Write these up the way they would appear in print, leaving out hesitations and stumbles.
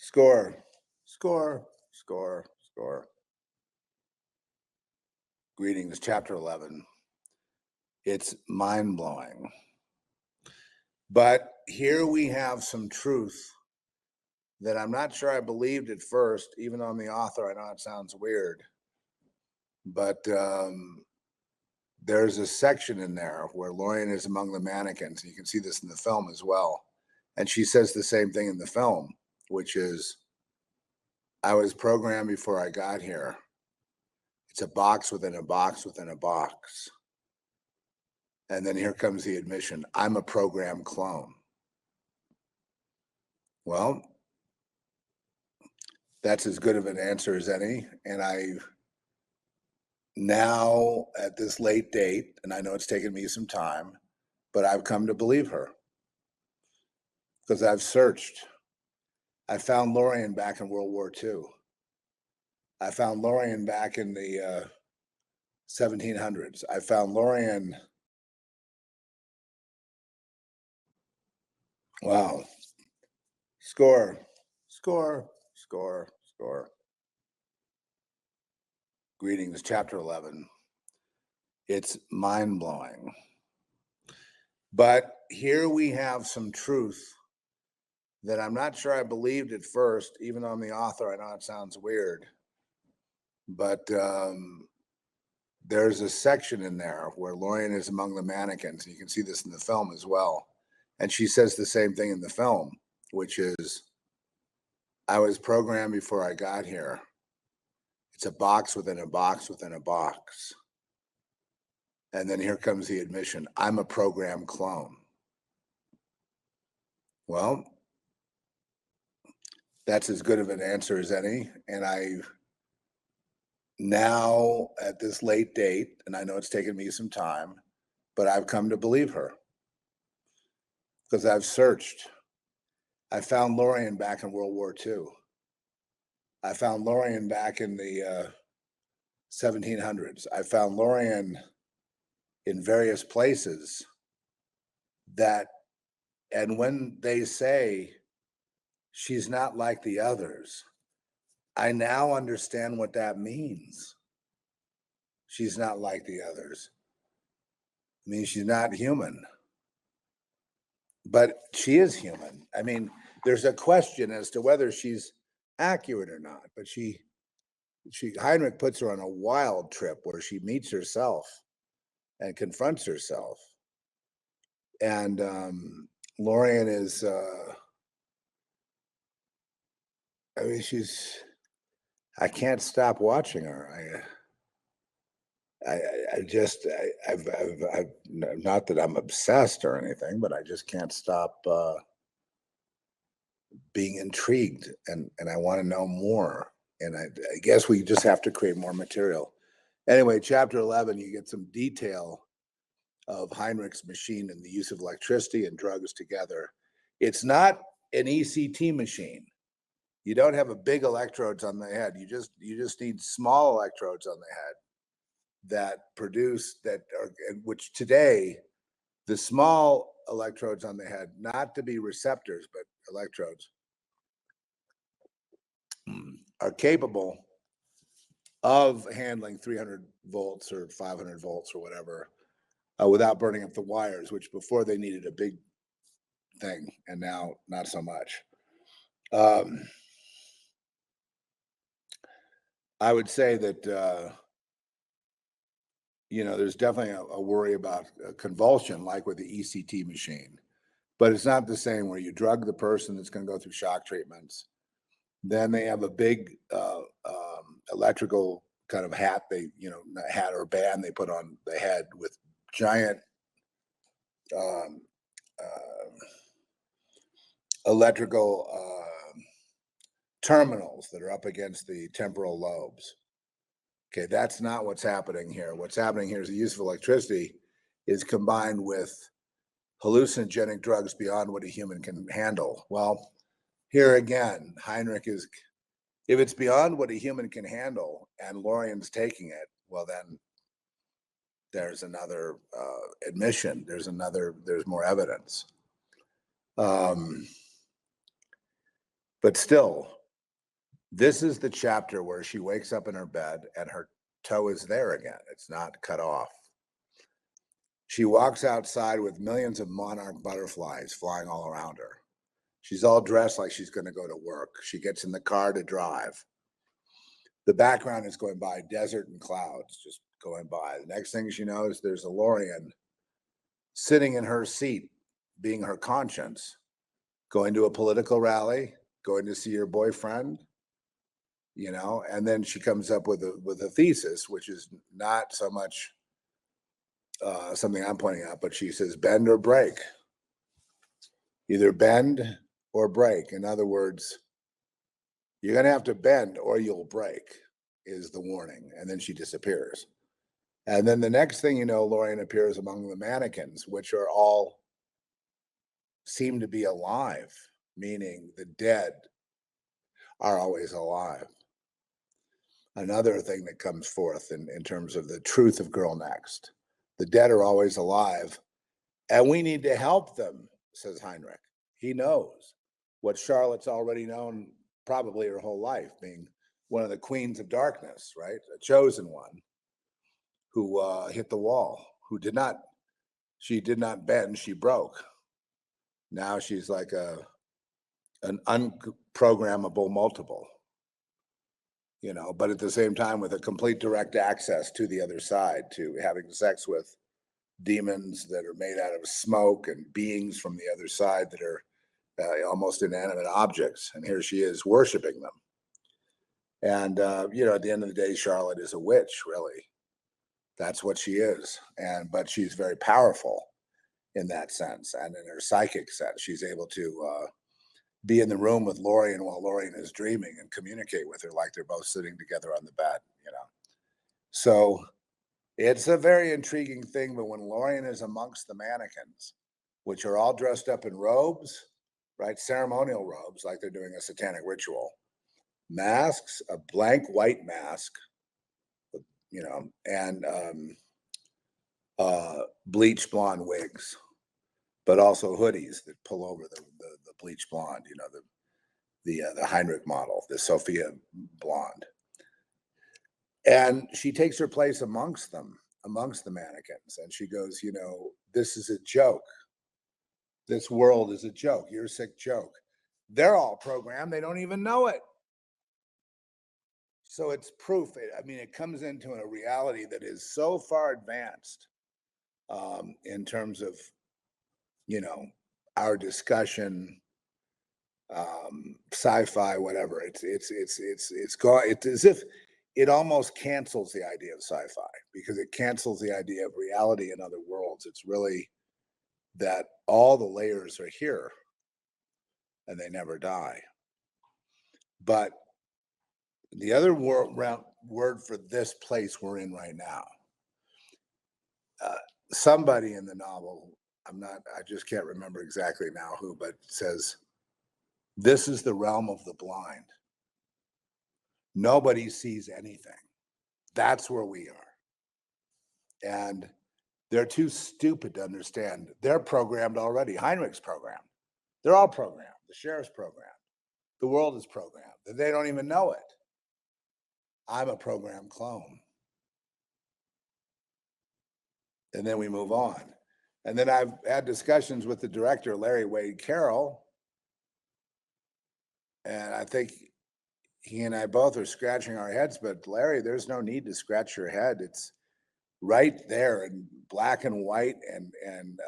Score, score, score, score. Greetings, chapter 11. It's mind blowing. But here we have some truth that I'm not sure I believed at first, even though I'm the author. I know it sounds weird, but there's a section in there where Lorian is among the mannequins. You can see this in the film as well. And she says the same thing in the film, which is, I was programmed before I got here. It's a box within a box within a box. And then here comes the admission, I'm a program clone. Well, that's as good of an answer as any. And I now at this late date, and I know it's taken me some time, but I've come to believe her because I've searched. I found Lorian back in World War II. I found Lorian back in the 1700s. I found Lorian. Wow. Score, score, score, score. Greetings, chapter 11. It's mind blowing. But here we have some truth that I'm not sure I believed at first, even though I'm the author. I know it sounds weird, but there's a section in there where Lorian is among the mannequins. You can see this in the film as well. And she says the same thing in the film, which is, I was programmed before I got here. It's a box within a box within a box. And then here comes the admission, I'm a program clone. Well, that's as good of an answer as any. And I now at this late date, and I know it's taken me some time, but I've come to believe her because I've searched. I found Lorian back in World War II. I found Lorian back in the 1700s. I found Lorian in various places that, and when they say she's not like the others, I now understand what that means. She's not like the others. I mean, she's not human. But she is human. I mean, there's a question as to whether she's accurate or not. But Heinrich puts her on a wild trip where she meets herself and confronts herself. And Lorian is, I mean, I can't stop watching her. I've not that I'm obsessed or anything, but I just can't stop being intrigued, and I want to know more. And I guess we just have to create more material. Anyway, chapter 11, you get some detail of Heinrich's machine and the use of electricity and drugs together. It's not an ECT machine. You don't have a big electrodes on the head. You just need small electrodes on the head that produce that are, which today the small electrodes on the head, not to be receptors but electrodes, are capable of handling 300 volts or 500 volts or whatever without burning up the wires, which before they needed a big thing and now not so much. I would say that there's definitely a worry about convulsion, like with the ECT machine, but it's not the same where you drug the person that's going to go through shock treatments. Then they have a big electrical kind of hat, hat or band they put on the head with giant electrical terminals that are up against the temporal lobes. Okay, that's not what's happening here. What's happening here is the use of electricity is combined with hallucinogenic drugs beyond what a human can handle. Well, here again, Heinrich is, if it's beyond what a human can handle and Lorian's taking it, well, then there's another admission. There's more evidence. But still, this is the chapter where she wakes up in her bed and her toe is there again. It's not cut off. She walks outside with millions of monarch butterflies flying all around her. She's all dressed like she's going to go to work. She gets in the car to drive. The background is going by, desert and clouds just going by. The next thing she knows, there's a Lorian sitting in her seat, being her conscience, going to a political rally, going to see her boyfriend, and then she comes up with a thesis, which is not so much something I'm pointing out, but she says bend or break. Either bend or break. In other words, you're going to have to bend or you'll break, is the warning. And then she disappears. And then the next thing you know, Lorian appears among the mannequins, which are all seem to be alive, meaning the dead are always alive. Another thing that comes forth in terms of the truth of Girl Next. The dead are always alive, and we need to help them, says Heinrich. He knows what Charlotte's already known probably her whole life, being one of the queens of darkness, right? A chosen one who hit the wall, she did not bend, she broke. Now she's like an unprogrammable multiple, but at the same time with a complete direct access to the other side, to having sex with demons that are made out of smoke and beings from the other side that are almost inanimate objects. And here she is worshiping them. And, at the end of the day, Charlotte is a witch, really. That's what she is. But she's very powerful in that sense. And in her psychic sense, she's able to be in the room with Lorian while Lorian is dreaming and communicate with her like they're both sitting together on the bed, So it's a very intriguing thing, but when Lorian is amongst the mannequins, which are all dressed up in robes, right? Ceremonial robes, like they're doing a satanic ritual. Masks, a blank white mask, and bleach blonde wigs, but also hoodies that pull over the bleach blonde, the Heinrich model, the Sophia blonde. And she takes her place amongst them, amongst the mannequins. And she goes, this is a joke. This world is a joke. You're a sick joke. They're all programmed. They don't even know it. So it's proof. It comes into a reality that is so far advanced in terms of, our discussion, sci-fi, whatever. It's as if it almost cancels the idea of sci-fi, because it cancels the idea of reality in other worlds. It's really that all the layers are here and they never die. But the other word for this place we're in right now, somebody in the novel, I just can't remember exactly now who, but says, this is the realm of the blind. Nobody sees anything. That's where we are. And they're too stupid to understand. They're programmed already. Heinrich's programmed. They're all programmed. The sheriff's programmed. The world is programmed. They don't even know it. I'm a programmed clone. And then we move on. And then I've had discussions with the director, Larry Wade Carroll. And I think he and I both are scratching our heads, but Larry, there's no need to scratch your head. It's right there in black and white and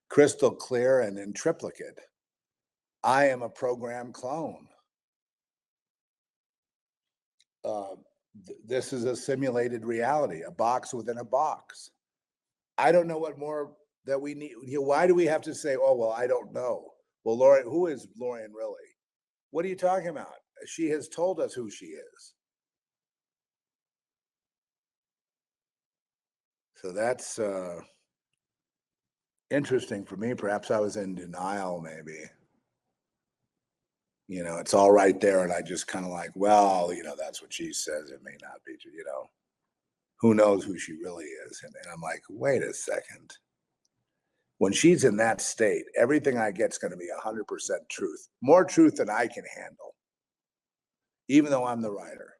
crystal clear and in triplicate. I am a programmed clone. This is a simulated reality, a box within a box. I don't know what more that we need. Why do we have to say, oh, well, I don't know? Well, Lorian, who is Lorian really? What are you talking about? She has told us who she is. So that's interesting for me. Perhaps I was in denial, maybe. It's all right there. And I just kind of like, well, that's what she says. It may not be, who knows who she really is. And I'm like, wait a second. When she's in that state, everything I get is going to be 100% truth, more truth than I can handle, even though I'm the writer.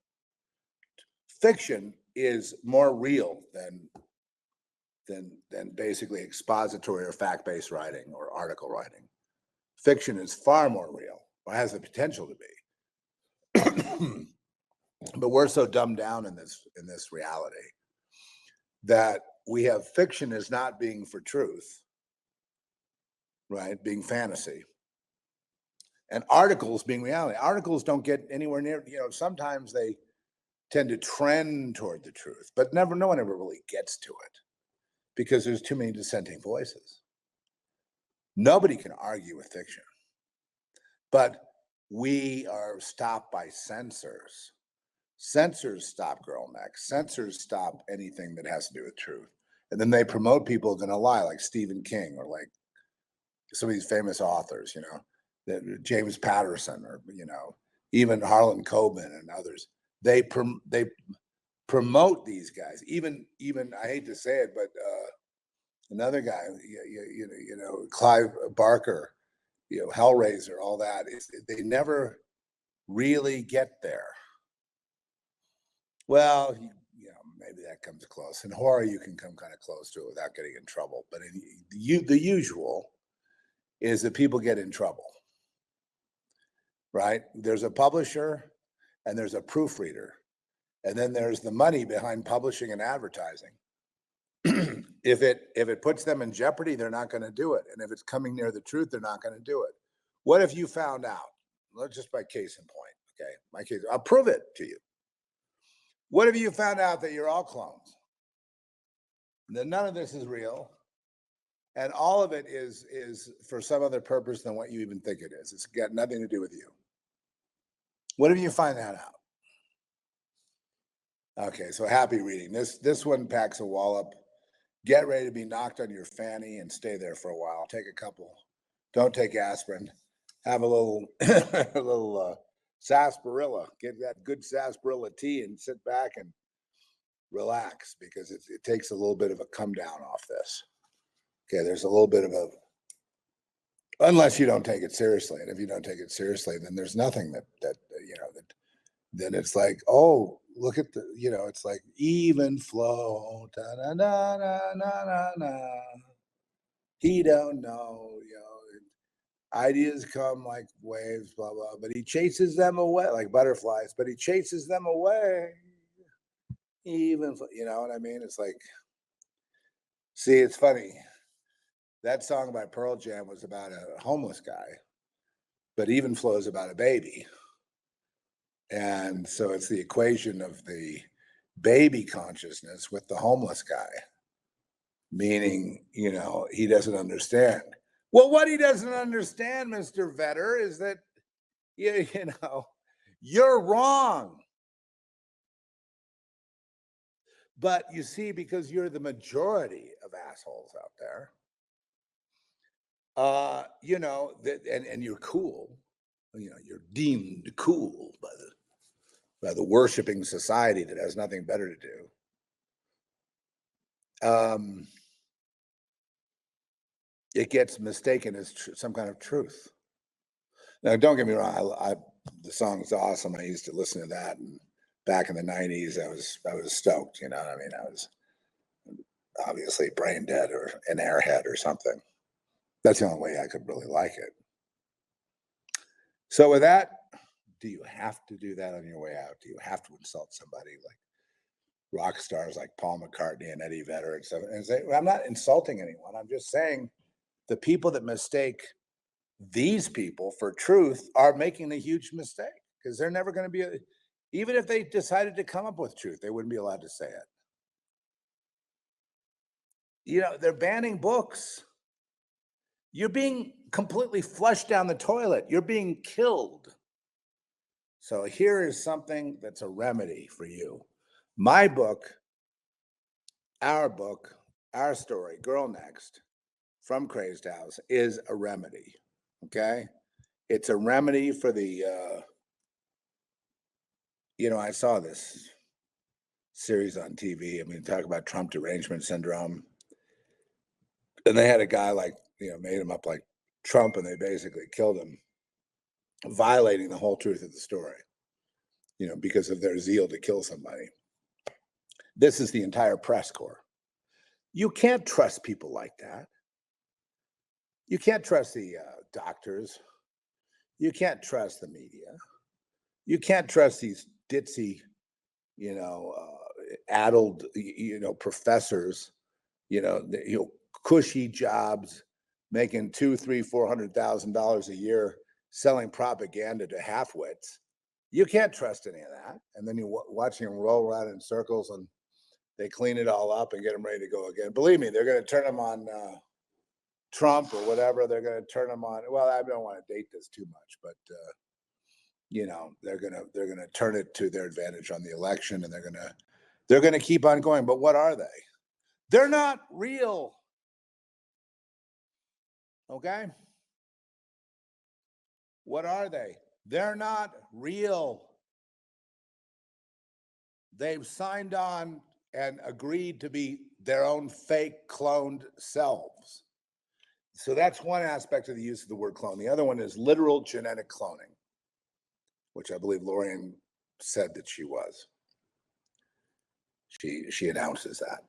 Fiction is more real than basically expository or fact-based writing or article writing. Fiction is far more real, or has the potential to be. But we're so dumbed down in this reality that we have fiction as not being for truth, right? Being fantasy. And articles being reality. Articles don't get anywhere near, sometimes they tend to trend toward the truth, but no one ever really gets to it because there's too many dissenting voices. Nobody can argue with fiction, but we are stopped by censors. Censors stop girl necks. Censors stop anything that has to do with truth. And then they promote people who are going to lie, like Stephen King or like some of these famous authors, James Patterson, or, even Harlan Coben and others. They promote these guys. Even I hate to say it, but another guy, Clive Barker, Hellraiser, all that, they never really get there. Well, maybe that comes close. In horror, you can come kind of close to it without getting in trouble. But the usual is that people get in trouble, right? There's a publisher and there's a proofreader. And then there's the money behind publishing and advertising. If it puts them in jeopardy, they're not going to do it. And if it's coming near the truth, they're not going to do it. What if you found out? Let's just by case in point, okay? My case, I'll prove it to you. What if you found out that you're all clones? That none of this is real, and all of it is for some other purpose than what you even think it is. It's got nothing to do with you. What if you find that out? Okay, so happy reading. This one packs a wallop. Get ready to be knocked on your fanny and stay there for a while. Take a couple. Don't take aspirin. Have a little a little sarsaparilla. Get that good sarsaparilla tea and sit back and relax, because it takes a little bit of a come down off this. Okay, there's a little bit of a, unless you don't take it seriously, and if you don't take it seriously, then there's nothing that then it's like, oh, look at the, it's like even flow, da da da da da da. He don't know, ideas come like waves, blah blah, but he chases them away like butterflies, but he chases them away. Even, you know what I mean? It's like, see, it's funny. That song by Pearl Jam was about a homeless guy, but Even Flow is about a baby. And so it's the equation of the baby consciousness with the homeless guy, meaning, he doesn't understand. Well, what he doesn't understand, Mr. Vetter, is that, you're wrong. But you see, because you're the majority of assholes out there, and you're cool, you're deemed cool by the worshiping society that has nothing better to do. It gets mistaken as some kind of truth. Now, don't get me wrong. The song's awesome. I used to listen to that, and back in the '90s, I was stoked. You know what I mean? I was obviously brain dead or an airhead or something. That's the only way I could really like it. So with that, do you have to do that on your way out? Do you have to insult somebody like rock stars like Paul McCartney and Eddie Vedder and stuff? And say, well, I'm not insulting anyone. I'm just saying the people that mistake these people for truth are making a huge mistake, because they're never going to be, even if they decided to come up with truth, they wouldn't be allowed to say it. They're banning books. You're being completely flushed down the toilet. You're being killed. So here is something that's a remedy for you. My book, our story, Girl Next, from Crazed House, is a remedy. Okay? It's a remedy for the, I saw this series on TV. I mean, talk about Trump derangement syndrome. And they had a guy like, made him up like Trump, and they basically killed him, violating the whole truth of the story, because of their zeal to kill somebody. This is the entire press corps. You can't trust people like that. You can't trust the doctors. You can't trust the media. You can't trust these ditzy, addled, professors, cushy jobs, making $200,000, $300,000, $400,000 a year, selling propaganda to half-wits. You can't trust any of that. And then you watch them roll around in circles, and they clean it all up and get them ready to go again. Believe me, they're going to turn them on Trump or whatever. They're going to turn them on. Well, I don't want to date this too much, but they're going to turn it to their advantage on the election, and they're going to keep on going. But what are they? They're not real. Okay? What are they? They're not real. They've signed on and agreed to be their own fake cloned selves. So that's one aspect of the use of the word clone. The other one is literal genetic cloning, which I believe Lorian said that she was. She announces that.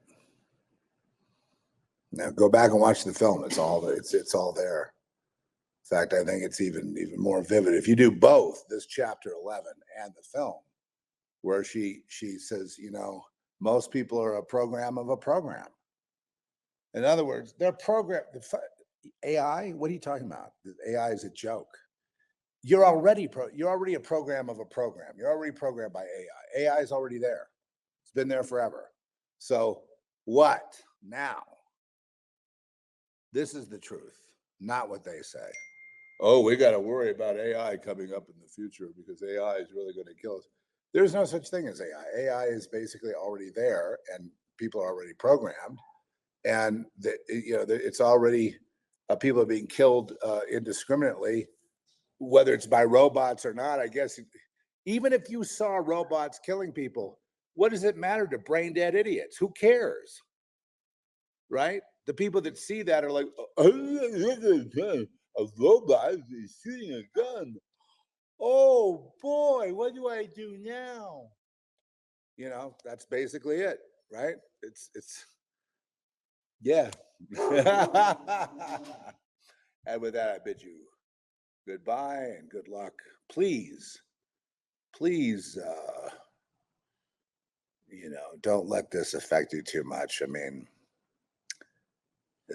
Now go back and watch the film. It's all there. In fact, I think it's even more vivid if you do both this chapter 11 and the film, where she says, most people are a program of a program. In other words, they're programmed. AI, what are you talking about? AI is a joke. You're already a program of a program. You're already programmed by AI. AI is already there. It's been there forever. So what now? This is the truth, not what they say. Oh, we got to worry about AI coming up in the future because AI is really going to kill us. There's no such thing as AI. AI is basically already there, and people are already programmed, and it's already people are being killed indiscriminately, whether it's by robots or not. I guess even if you saw robots killing people, what does it matter to brain dead idiots? Who cares, right? The people that see that are like, a robot is shooting a gun. Oh boy, what do I do now? That's basically it, right? It's yeah. And with that, I bid you goodbye and good luck. Please, don't let this affect you too much. I mean,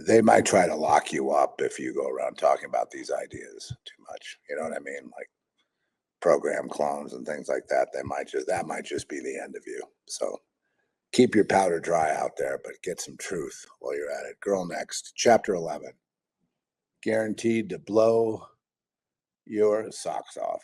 they might try to lock you up if you go around talking about these ideas too much. You know what I mean? Like program clones and things like that. That might just be the end of you. So keep your powder dry out there, but get some truth while you're at it. Girl Next, chapter 11. Guaranteed to blow your socks off.